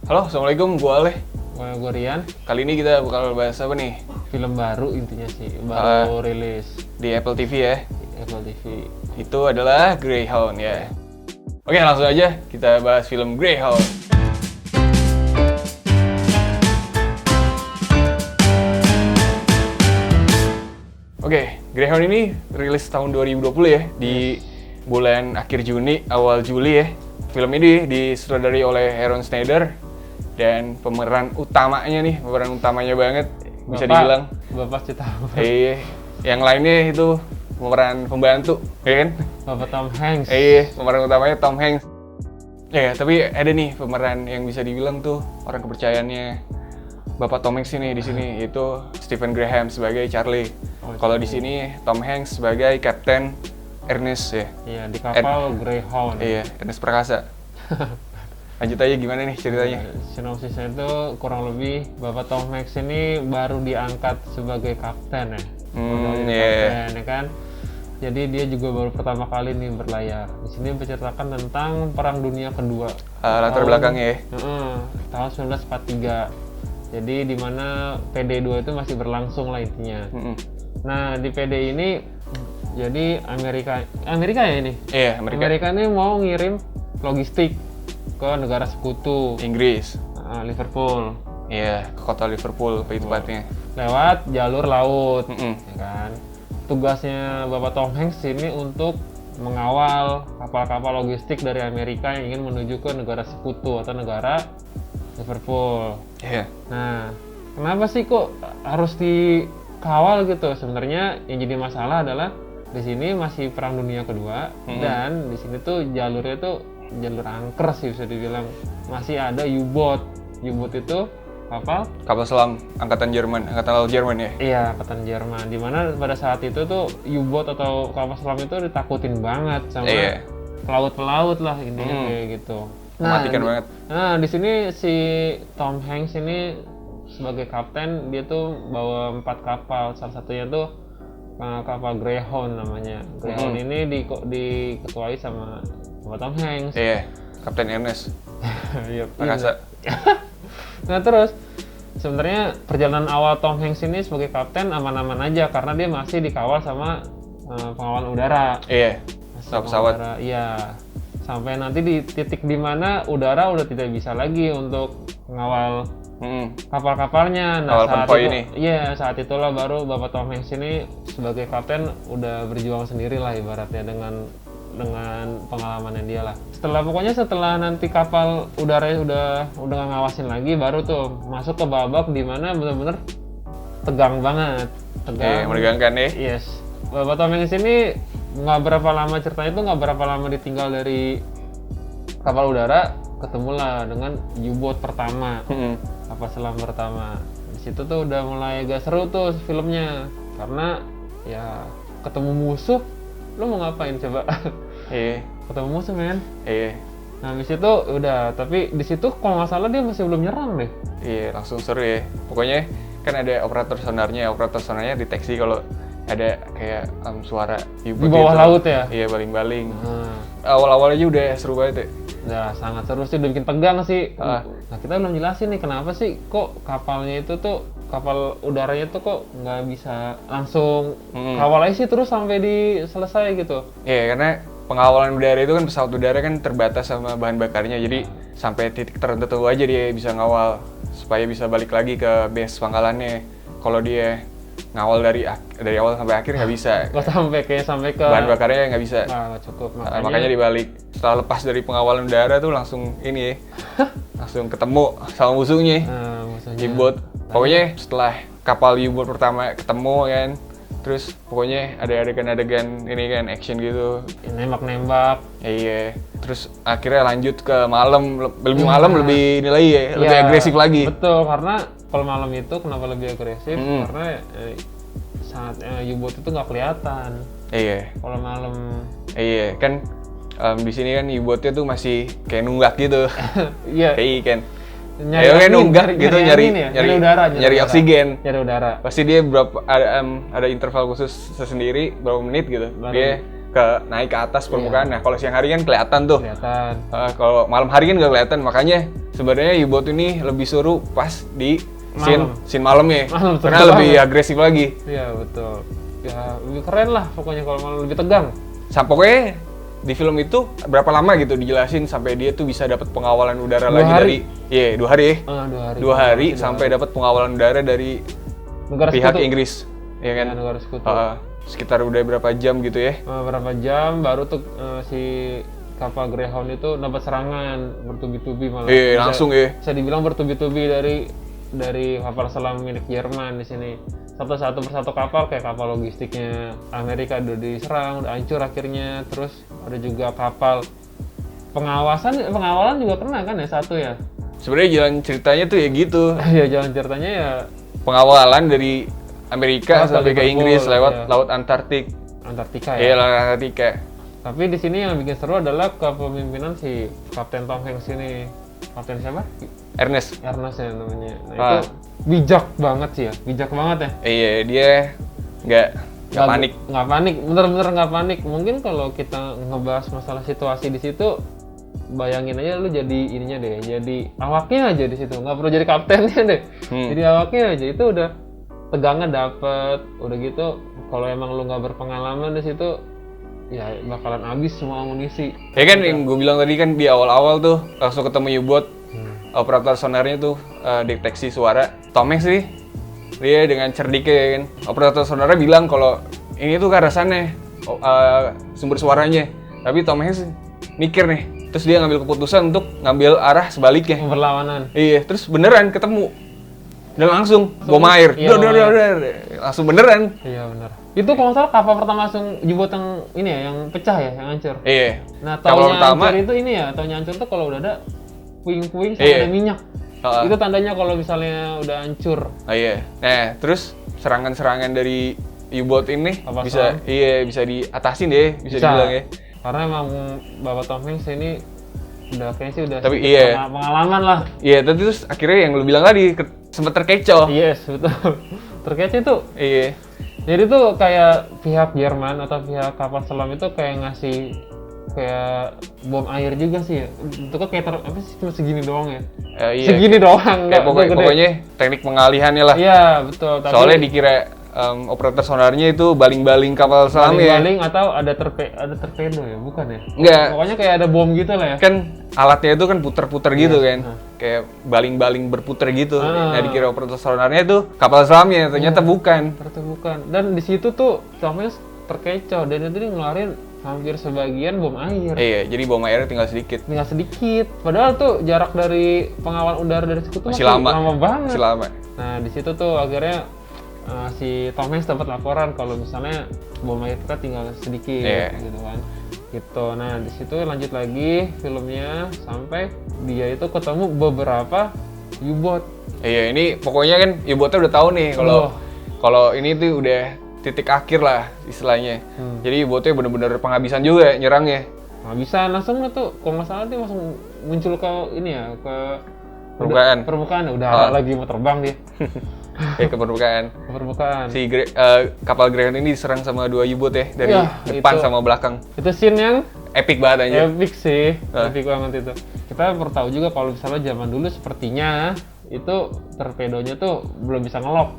Halo, Assalamualaikum, gue Aleh. Gue Rian. Kali ini kita bakal bahas apa nih? Film baru intinya sih, baru rilis Di Apple TV ya. Apple TV. Itu adalah Greyhound ya. Oke, langsung aja kita bahas film Greyhound. Oke, Greyhound ini rilis tahun 2020 ya, di bulan akhir Juni, awal Juli ya. Film ini disutradarai oleh Aaron Schneider dan pemeran utamanya banget bisa dibilang. Bapak Cita. Yang lainnya itu pemeran pembantu, ya kan? Bapak Tom Hanks. Pemeran utamanya Tom Hanks. Ya, tapi ada nih pemeran yang bisa dibilang tuh orang kepercayaannya Bapak Tom Hanks ini di sini, yaitu Stephen Graham sebagai Charlie. Kalau di sini Tom Hanks sebagai Kapten Ernest ya. Iya, di kapal Greyhound. Iya, Ernest Prakasa. Lanjut aja, gimana nih ceritanya? Sinopsisnya itu kurang lebih Bapak Tom Hanks ini baru diangkat sebagai kapten ya. Kapten ya kan. Jadi dia juga baru pertama kali nih berlayar. Di sini menceritakan tentang Perang Dunia Kedua. Latar belakangnya ya. Tahun 1943. Jadi di mana PD2 itu masih berlangsung lah intinya. Nah, di PD ini jadi Amerika ya ini? Iya, Amerika ini mau ngirim logistik ke negara sekutu. Inggris. Liverpool. Iya, ke kota Liverpool tepatnya. Lewat jalur laut, ya kan? Tugasnya Bapak Tom Hanks ini untuk mengawal kapal-kapal logistik dari Amerika yang ingin menuju ke negara sekutu atau negara Liverpool. Iya. Nah, kenapa sih kok harus dikawal gitu? Sebenarnya yang jadi masalah adalah di sini masih Perang Dunia Kedua dan di sini tuh jalurnya tuh jalur angker sih bisa dibilang. Masih ada U-boat. U-boat itu kapal selam angkatan laut Jerman ya. Iya, angkatan Jerman. Dimana pada saat itu tuh U-boat atau kapal selam itu ditakutin banget sama pelaut-pelaut lah intinya kayak gitu. Mematikan banget. Nah, di sini si Tom Hanks ini sebagai kapten, dia tuh bawa 4 kapal. Salah satunya tuh kapal Greyhound namanya. Greyhound ini diketuai sama Tom Hanks. Iya, Kapten Ernest. Iya, Prakasa. Nah, terus sebenarnya perjalanan awal Tom Hanks ini sebagai kapten aman-aman aja karena dia masih dikawal sama pengawalan udara. Iya. Pesawat. Iya. Sampai nanti di titik di mana udara udah tidak bisa lagi untuk mengawal kapal-kapalnya. Nah, saat itulah baru Bapak Tom Hanks ini sebagai kapten udah berjuang sendiri lah ibaratnya dengan pengalamannya dia lah. Setelah nanti kapal udara udah nggak ngawasin lagi, baru tuh masuk ke babak di mana benar-benar tegang banget. Menegangkan ya. Yes. Bapak Tom Hanks ini nggak berapa lama ditinggal dari kapal udara, ketemulah dengan U-boat pertama, kapal selam pertama. Di situ tuh udah mulai agak seru tuh filmnya karena ya ketemu musuh, lo mau ngapain coba? Ketemu musuh men. Nah, di situ udah, tapi di situ kalau nggak salah dia masih belum nyerang deh. Iya, langsung seru ya. Pokoknya kan ada operator sonarnya deteksi kalau ada kayak suara U-boat di bawah laut ya. Iya, baling-baling. Awal-awal aja udah seru banget ya. Ya, sangat seru sih, udah bikin tegang sih. Nah, kita belum jelasin nih kenapa sih kok kapalnya itu tuh, kapal udaranya tuh kok nggak bisa langsung kawal aja sih terus sampai selesai gitu. Iya, karena pengawalan udara itu kan pesawat udara kan terbatas sama bahan bakarnya, jadi sampai titik tertentu aja dia bisa ngawal supaya bisa balik lagi ke base pangkalannya. Kalau dia ngawal dari awal sampai akhir nggak bisa. sampai ke bahan bakarnya nggak bisa. Nah, cukup. Makanya dibalik. Setelah lepas dari pengawalan udara tuh langsung langsung ketemu sama musuhnya. U-boat. Pokoknya setelah kapal U-boat pertama ketemu kan, terus pokoknya ada adegan ini kan action gitu, nembak-nembak. Iya. Terus akhirnya lanjut ke malam, lebih ini lagi ya, lebih agresif lagi. Betul, karena kalau malam itu kenapa lebih agresif? Karena saat U-boat itu nggak kelihatan. Iya. Kalau malam. Iya kan, di sini kan U-boatnya tuh masih kayak nunggak gitu. Iya. Kayak kan. Kayak nunggak gitu, nyari oksigen. Nyari udara. Pasti dia ada interval khusus sendiri berapa menit gitu. Dia naik ke atas permukaan. Nah, kalau siang hari kan kelihatan tuh. Kelihatan. Kalau malam hari kan nggak kelihatan, makanya sebenarnya U-boat ini lebih seru pas di scene malamnya. Karena lebih agresif lagi. Iya, betul. Ya, lebih keren lah pokoknya kalau malam, lebih tegang. Pokoknya di film itu berapa lama gitu dijelasin sampai dia tuh bisa dapat pengawalan udara 2 lagi hari. dari 2 hari ya. 2 hari. Sampai dapat pengawalan udara dari negara pihak sekutu. Inggris. Ya kan? Negara sekutu. Sekitar udah berapa jam gitu ya. Berapa jam baru tuh si kapal Greyhound itu dapat serangan bertubi-tubi malah. Langsung ya. Bisa dibilang bertubi-tubi dari kapal selam milik Jerman di sini. Satu persatu kapal kayak kapal logistiknya Amerika udah diserang, udah hancur akhirnya. Terus ada juga kapal pengawalan juga kena kan ya satu ya. Sebenarnya jalan ceritanya tuh ya gitu. Ya jalan ceritanya ya pengawalan dari Amerika sampai ke Inggris lewat laut Antartika ya. Iya, laut Antartika. Tapi di sini yang bikin seru adalah kepemimpinan si Kapten Tom Hanks ini. Kapten siapa? Ernest ya namanya. Nah, itu bijak banget sih ya. Bijak banget ya. Iya, dia nggak panik. Nggak panik, bener-bener nggak panik. Mungkin kalau kita ngebahas masalah situasi di situ, bayangin aja lu jadi ininya deh, jadi awaknya aja di situ, nggak perlu jadi kaptennya deh. Jadi awaknya aja itu udah tegangnya dapet, udah gitu. Kalau emang lu nggak berpengalaman di situ, ya bakalan habis semua amunisi. Ya kan yang gue bilang tadi kan di awal-awal tuh langsung ketemu U-boat, operator sonarnya tuh deteksi suara. Tom Hanks sih, dia dengan cerdiknya ya kan, operator sonarnya bilang kalau ini tuh ke arah sana sumber suaranya. Tapi Tom Hanks mikir nih, terus dia ngambil keputusan untuk ngambil arah sebaliknya. Berlawanan. Iya, terus beneran ketemu. Dan langsung bom air. Iya, langsung beneran. Iya bener. Itu kalau nggak salah kapal pertama langsung U-boat yang ini ya, yang pecah ya, yang hancur. Iya. Nah, taunya hancur itu ini ya, taunya hancur tuh kalau udah ada puing-puing sama ada minyak. Itu tandanya kalau misalnya udah hancur. Iya. Nah, terus serangan-serangan dari U-boat ini bisa diatasin deh, bisa dibilang ya. Karena emang Bapak Tom Hanks ini kayaknya sih udah pengalaman lah. Iya, tapi terus akhirnya yang lu bilang tadi sempat terkecoh. Yes, betul. Terkecoh itu. Iya. Jadi tuh kayak pihak Jerman atau pihak kapal selam itu kayak ngasih kayak bom air juga sih ya. Itu kan kayak cuma segini doang ya. Iya. Segini doang. Kayak pokoknya teknik pengalihannya lah. Iya, betul. Tapi soalnya dikira operator sonarnya itu baling-baling kapal selam ya. Baling atau ada torpedo ya, bukan ya? Enggak. Pokoknya kayak ada bom gitu lah ya. Kan alatnya itu kan puter-puter gitu kan. Kayak baling-baling berputar gitu. Nah, dikira operator sonarnya itu kapal selamnya, ternyata bukan. Ternyata bukan. Dan di situ tuh Thomas terkecoh dan itu dia ngeluarin hampir sebagian bom air. Iya, jadi bom airnya tinggal sedikit. Padahal tuh jarak dari pengawal udara dari sekutu masih lama banget. Masih lama. Nah, di situ tuh akhirnya si Tom Hanks dapat laporan kalau misalnya bom air kita tinggal sedikit gitu kan. Gitu. Nah, di situ lanjut lagi filmnya sampai dia itu ketemu beberapa U-boat. Iya, ini pokoknya kan U-boatnya udah tahu nih kalau ini tuh udah titik akhir lah istilahnya. Jadi U-boatnya bener-bener penghabisan juga nyerangnya. Penghabisan langsung tuh, kalau nggak salah dia langsung muncul ke ini ya, ke permukaan. Udah lagi mau terbang dia. Ke permukaan. Si kapal Greyhound ini diserang sama 2 U-boat ya dari depan sama belakang. Itu scene yang epic banget aja. Epic sih, epic banget itu. Kita perlu tahu juga kalau misalnya zaman dulu sepertinya itu torpedonya tuh belum bisa ngelok.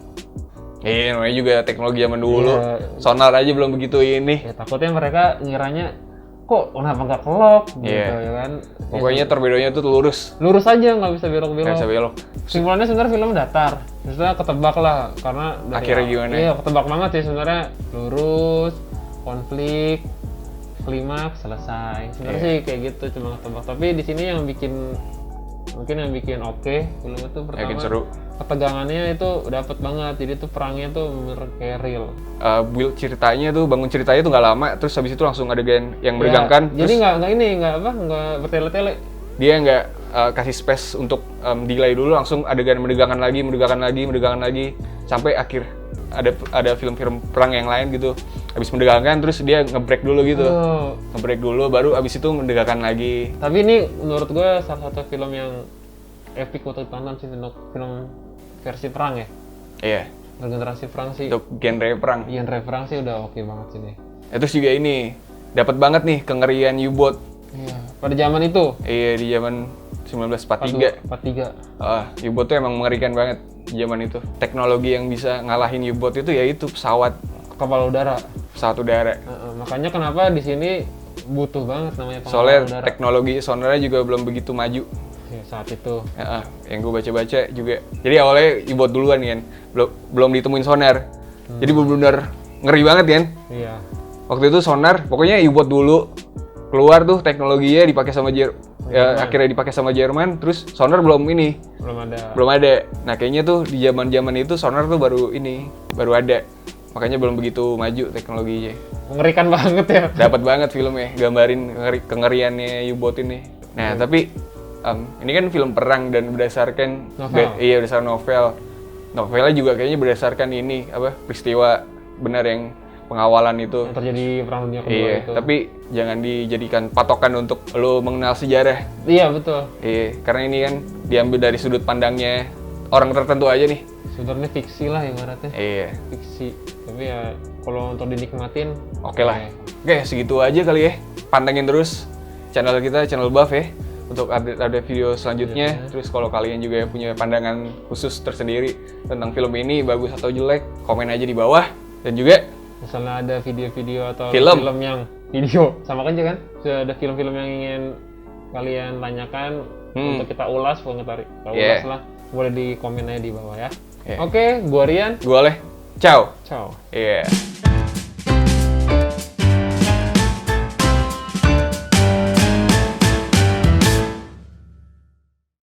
Iya, namanya juga teknologi zaman dulu. Sonar aja belum begitu ini. Ya, takutnya mereka ngiranya kok kenapa nggak kelok gitu ya kan. Pokoknya torpedonya tuh lurus. Lurus aja, nggak bisa belok-belok. Nggak bisa belok. Simpulannya sebenarnya film datar. Maksudnya ketebak lah karena akhirnya gimana? Iya, ketebak banget sih sebenarnya. Lurus, konflik, klimaks, selesai. Sebenarnya sih kayak gitu, cuma ketebak. Tapi di sini yang bikin oke film itu pertama. Yakin seru. Ketegangannya itu dapet banget, jadi tuh perangnya tuh bener kayak real. Build ceritanya tuh, bangun ceritanya tuh nggak lama, terus habis itu langsung adegan yang menegangkan. Jadi nggak bertele-tele. Dia nggak kasih space untuk delay dulu, langsung adegan menegangkan lagi, sampai akhir. Ada film-film perang yang lain gitu, habis menegangkan terus dia nge-break dulu gitu, nge-break dulu, baru habis itu menegangkan lagi. Tapi ini menurut gue salah satu film yang epic waktu ditonton sih, untuk film versi perang ya. Iya. Bergenerasi perang sih. Untuk genre perang. Genre perang sih udah oke banget sih nih. Terus juga ini dapat banget nih kengerian U-boat. Iya, pada zaman itu. Iya, di zaman 1943. 43. U-boat tuh emang mengerikan banget zaman itu. Teknologi yang bisa ngalahin U-boat itu yaitu Kapal udara. Pesawat udara. Makanya kenapa di sini butuh banget namanya kapal Soalnya udara. teknologi sonarnya juga belum begitu maju. Ya, saat itu. Yang gue baca-baca juga. Jadi awalnya U-boat duluan kan, belum ditemuin sonar. Jadi benar-benar ngeri banget kan. Iya. Waktu itu sonar, pokoknya U-boat dulu keluar tuh teknologinya dipakai sama akhirnya dipakai sama Jerman, terus sonar belum ada. Nah kayaknya tuh di zaman itu sonar tuh baru ada. Makanya belum begitu maju teknologinya. Mengerikan banget ya. Dapat banget filmnya, gambarin kengeriannya U-boat ini. Nah tapi ini kan film perang dan berdasarkan berdasarkan novel. Novelnya juga kayaknya berdasarkan peristiwa benar yang pengawalan itu. Yang terjadi perang dunia kedua itu. Tapi jangan dijadikan patokan untuk lo mengenal sejarah. Iya, betul. Karena ini kan diambil dari sudut pandangnya orang tertentu aja nih. Sebenarnya fiksi lah ibaratnya. Fiksi. Tapi ya kalau untuk dinikmatin oke lah. Oke, segitu aja kali ya. Pantengin terus channel kita, channel Buff ya. Untuk ada video selanjutnya. Terus kalau kalian juga punya pandangan khusus tersendiri tentang film ini bagus atau jelek, komen aja di bawah. Dan juga misalnya ada video-video atau film yang video sama kan sudah ada film-film yang ingin kalian tanyakan untuk kita ulas, ulas lah, boleh di komen aja di bawah ya. Oke, gua Rian, gua Oleh. Ciao. Ciao.